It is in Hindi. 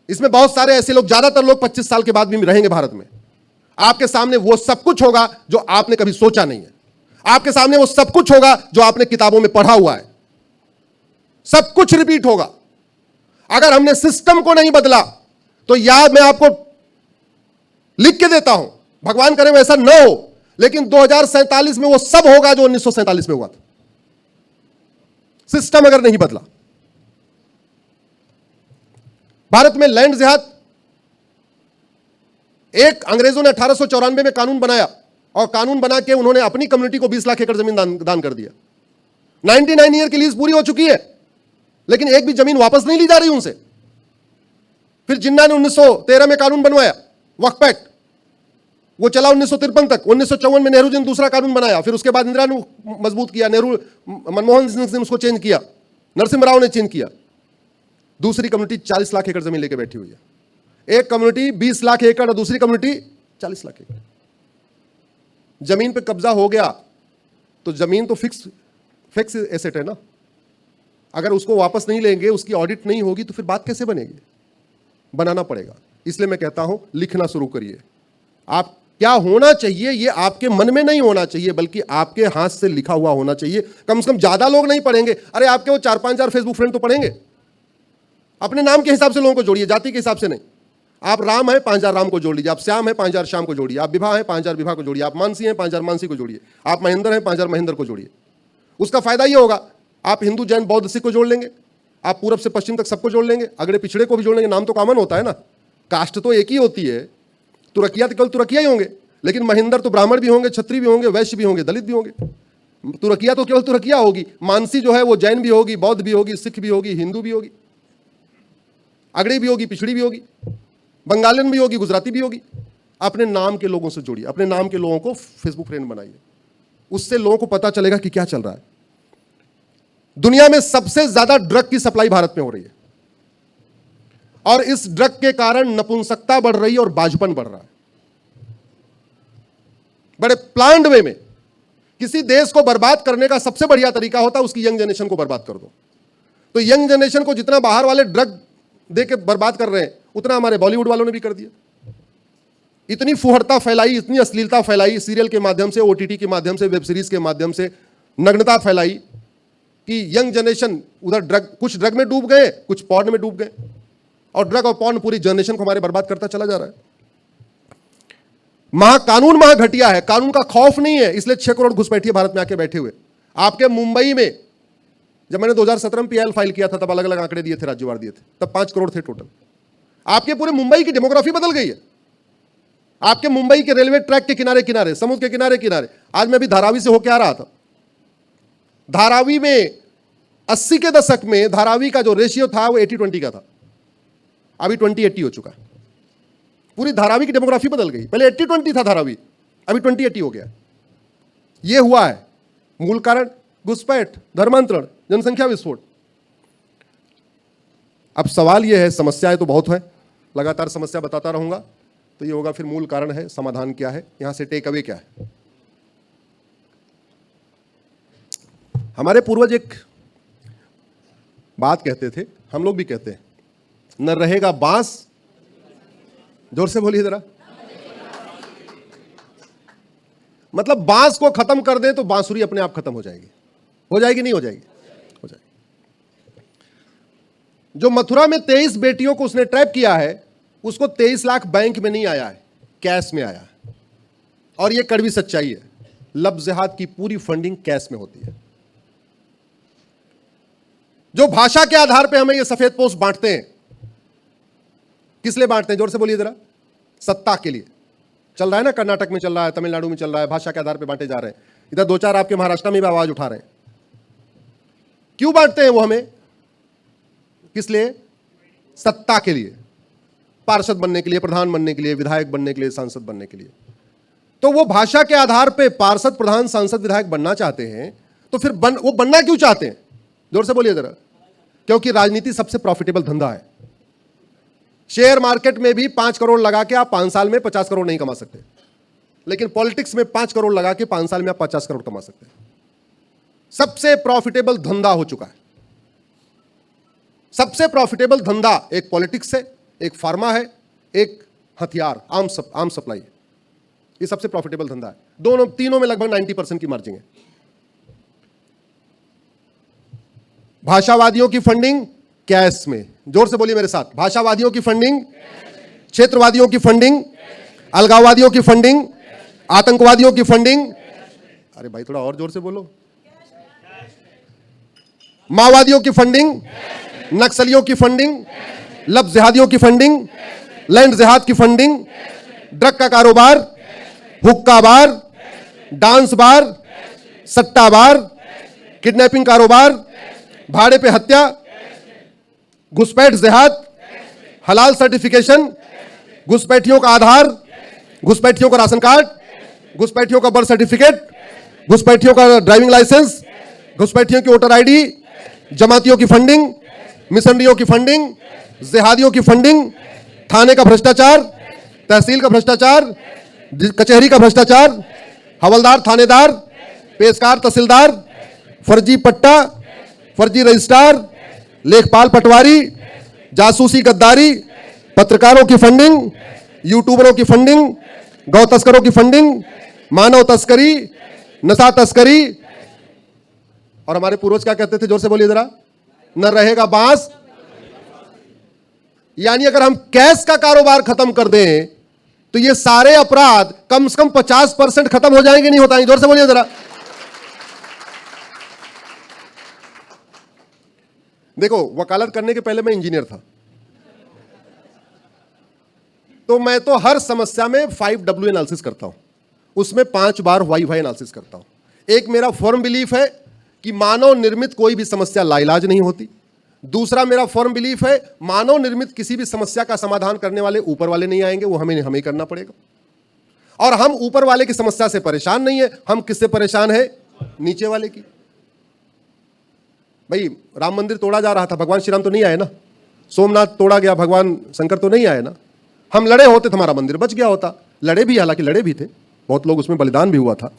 इसमें बहुत सारे ऐसे लोग, ज्यादातर लोग 25 साल के बाद भी रहेंगे भारत में। आपके सामने वो सब कुछ होगा जो आपने कभी सोचा नहीं है। आपके सामने वो सब कुछ होगा जो आपने किताबों में पढ़ा हुआ है। सब कुछ रिपीट होगा। अगर हमने सिस्टम को नहीं बदला तो याद मैं आपको लिख के देता हूं, भगवान करे वैसा न हो, लेकिन 2047 में वो सब होगा जो 1947 में हुआ था, सिस्टम अगर नहीं बदला। भारत में लैंड जिहाद, एक अंग्रेजों ने 1894 में कानून बनाया और कानून बना के उन्होंने अपनी कम्युनिटी को 20 लाख एकड़ जमीन दान कर दिया। 99 ईयर की लीज पूरी हो चुकी है, लेकिन एक भी जमीन वापस नहीं ली जा रही उनसे। फिर जिन्ना ने 1913 में कानून बनवाया, वक्फ एक्ट, वो चला 1953 तक। 1954 में नेहरू जी ने दूसरा कानून बनाया, फिर उसके बाद इंदिरा ने मजबूत किया, मनमोहन सिंह ने उसको चेंज किया, नरसिम्हा राव ने चेंज किया। दूसरी कम्युनिटी 40 लाख एकड़ जमीन लेके बैठी हुई है। एक कम्युनिटी 20 लाख एकड़ और दूसरी कम्युनिटी 40 लाख एकड़। जमीन पे कब्जा हो गया तो जमीन तो फिक्स एसेट है ना। अगर उसको वापस नहीं लेंगे, उसकी ऑडिट नहीं होगी, तो फिर बात कैसे बनेगी? बनाना पड़ेगा। इसलिए मैं कहता हूं, लिखना शुरू करिए। आप क्या होना चाहिए ये आपके मन में नहीं होना चाहिए, बल्कि आपके हाथ से लिखा हुआ होना चाहिए। कम से कम ज्यादा लोग नहीं पढ़ेंगे। अरे आपके वो 4-5 फेसबुक फ्रेंड तो पढ़ेंगे। अपने नाम के हिसाब से लोगों को जोड़िए, जाति के हिसाब से नहीं। आप राम है, 5,000 राम को जोड़ लीजिए। आप श्याम है, 5,000 श्याम को जोड़िए। आप विभा है, 5,000 विभा को जोड़िए। आप मानसी हैं, 5,000 मानसी को जोड़िए। आप महेंद्र हैं, 5,000 महेंद्र को जोड़िए। उसका फायदा ये होगा, आप हिंदू जैन बौद्ध सिख को जोड़ लेंगे, आप पूरब से पश्चिम तक सबको जोड़ लेंगे, अगड़े पिछड़े को भी जोड़ लेंगे। नाम तो कॉमन होता है ना, कास्ट तो एक ही होती है। तुरकिया तो केवल तुरकिया ही होंगे, लेकिन महेंद्र तो ब्राह्मण भी होंगे, क्षत्रिय भी होंगे, वैश्य भी होंगे, दलित भी होंगे। तुरकिया तो केवल तुरकिया होगी, मानसी जो है वो जैन भी होगी, बौद्ध भी होगी, सिख भी होगी, हिंदू भी होगी, अगड़ी भी होगी, पिछड़ी भी होगी, बंगालियन भी होगी, गुजराती भी होगी। अपने नाम के लोगों से जोड़िए, अपने नाम के लोगों को फेसबुक फ्रेंड बनाइए। उससे लोगों को पता चलेगा कि क्या चल रहा है। दुनिया में सबसे ज्यादा ड्रग की सप्लाई भारत में हो रही है, और इस ड्रग के कारण नपुंसकता बढ़ रही है और बाजपन बढ़ रहा है। बड़े प्लान्ड वे में किसी देश को बर्बाद करने का सबसे बढ़िया तरीका होता है उसकी यंग जनरेशन को बर्बाद कर दो। तो यंग जनरेशन को जितना बाहर वाले ड्रग दे के बर्बाद कर रहे हैं, उतना हमारे बॉलीवुड वालों ने भी कर दिया। इतनी फुहड़ता फैलाई, इतनी अश्लीलता फैलाई, सीरियल के माध्यम से, ओटीटी के माध्यम से, वेब सीरीज के माध्यम से नग्नता फैलाई कि यंग जनरेशन उधर कुछ ड्रग में डूब गए, कुछ पॉर्न में डूब गए, और ड्रग और पॉर्न पूरी जनरेशन को हमारे बर्बाद करता चला जा रहा है। कानून घटिया है, कानून का खौफ नहीं है, इसलिए 6 करोड़ घुसपैठिए भारत में आके बैठे हुए। आपके मुंबई में जब मैंने 2017 में पीएल फाइल किया था, तब अलग अलग आंकड़े दिए थे, राज्यवार दिए थे, तब 5 करोड़ थे टोटल। आपके पूरे मुंबई की डेमोग्राफी बदल गई है। आपके मुंबई के रेलवे ट्रैक के किनारे किनारे, समुद्र के किनारे किनारे, आज मैं भी धारावी से होकर आ रहा था। धारावी में 80 के दशक में धारावी का जो रेशियो था वो 80-20 का था, अभी 20-80 हो चुका है। पूरी धारावी की डेमोग्राफी बदल गई। पहले 80-20 था धारावी, अभी 20-80 हो गया। यह हुआ है मूल कारण, घुसपैठ, धर्मांतरण, जनसंख्या विस्फोट। अब सवाल यह है, समस्याएं तो बहुत है, लगातार समस्या बताता रहूंगा, तो ये होगा फिर मूल कारण है, समाधान क्या है, यहां से टेक अवे क्या है। हमारे पूर्वज एक बात कहते थे, हम लोग भी कहते हैं, न रहेगा बांस, जोर से बोलिए जरा, मतलब बांस को खत्म कर दे तो बांसुरी अपने आप खत्म हो जाएगी। हो जाएगी नहीं हो जाएगी? हो जाएगी। जो मथुरा में 23 बेटियों को उसने ट्रैप किया है, उसको 23 लाख बैंक में नहीं आया है, कैश में आया है। और यह कड़वी सच्चाई है, लब जिहाद की पूरी फंडिंग कैश में होती है। जो भाषा के आधार पे हमें ये सफेद पोस्ट बांटते हैं, किस लिए बांटते हैं? जोर से बोलिए जरा। सत्ता के लिए। चल रहा है ना, कर्नाटक में चल रहा है, तमिलनाडु में चल रहा है, भाषा के आधार पे बांटे जा रहे हैं। इधर 2-4 आपके महाराष्ट्र में भी आवाज उठा रहे हैं। क्यों बांटते हैं वो हमें? किस लिए? सत्ता के लिए, पार्षद बनने के लिए, प्रधान बनने के लिए, विधायक बनने के लिए, सांसद बनने के लिए। तो वो भाषा के आधार पे पार्षद, प्रधान, सांसद, विधायक बनना चाहते हैं, तो फिर वो बनना क्यों चाहते हैं? जोर से बोलिए जरा। क्योंकि राजनीति सबसे प्रॉफिटेबल धंधा है। शेयर मार्केट में भी 5 करोड़ लगा के आप 5 साल में 50 करोड़ नहीं कमा सकते, लेकिन पॉलिटिक्स में 5 करोड़ लगा के 5 साल में आप 50 करोड़ कमा सकते हैं। सबसे प्रॉफिटेबल धंधा हो चुका है। सबसे प्रॉफिटेबल धंधा एक पॉलिटिक्स है, एक फार्मा है, एक हथियार, आर्म सप्लाई। ये सबसे प्रॉफिटेबल धंधा है। दोनों तीनों में लगभग 90% की मार्जिन है। भाषावादियों की फंडिंग कैश में, जोर से बोलिए मेरे साथ, भाषावादियों की फंडिंग, क्षेत्रवादियों की फंडिंग, अलगाववादियों की फंडिंग, आतंकवादियों की फंडिंग, अरे भाई थोड़ा और जोर से बोलो, माओवादियों की फंडिंग, नक्सलियों की फंडिंग, लब जिहादियों की फंडिंग, लैंड जिहाद की फंडिंग, ड्रग का कारोबार, हुक्का बार, डांस बार, सट्टा बार, किडनैपिंग कारोबार, भाड़े पे हत्या, घुसपैठ जिहाद, हलाल सर्टिफिकेशन, घुसपैठियों का आधार, घुसपैठियों का राशन कार्ड, घुसपैठियों का बर्थ सर्टिफिकेट, घुसपैठियों का ड्राइविंग लाइसेंस, घुसपैठियों की वोटर आईडी, जमातियों की फंडिंग, मिशनरियों की फंडिंग, जिहादियों की फंडिंग, थाने का भ्रष्टाचार, तहसील का भ्रष्टाचार, कचहरी का भ्रष्टाचार, हवलदार थानेदार, पेशकार तहसीलदार, फर्जी पट्टा, फर्जी रजिस्ट्रार, लेखपाल पटवारी, जासूसी गद्दारी, पत्रकारों की फंडिंग, यूट्यूबरों की फंडिंग, गौ तस्करों की फंडिंग, मानव तस्करी, नशा तस्करी। और हमारे पूर्वज क्या कहते थे, जोर से बोलिए जरा, न रहेगा बांस। यानी अगर हम कैश का कारोबार खत्म कर दें तो ये सारे अपराध कम से कम 50% खत्म हो जाएंगे, नहीं होता है? जोर से बोलिए जरा। देखो, वकालत करने के पहले मैं इंजीनियर था, तो मैं तो हर समस्या में 5W एनालिसिस करता हूं, उसमें 5 बार वाई वाई एनालिसिस करता हूं। एक मेरा फर्म बिलीफ है कि मानव निर्मित कोई भी समस्या लाइलाज नहीं होती। दूसरा मेरा फर्म बिलीफ है, मानव निर्मित किसी भी समस्या का समाधान करने वाले ऊपर वाले नहीं आएंगे, वो हमें ही करना पड़ेगा। और हम ऊपर वाले की समस्या से परेशान नहीं है, हम किससे परेशान है? नीचे वाले की। भाई राम मंदिर तोड़ा जा रहा था, भगवान श्री राम तो नहीं आए ना। सोमनाथ तोड़ा गया, भगवान शंकर तो नहीं आए ना। हम लड़े होते तो हमारा मंदिर बच गया होता। लड़े भी, हालांकि लड़े भी थे, बहुत लोग उसमें बलिदान भी हुआ था।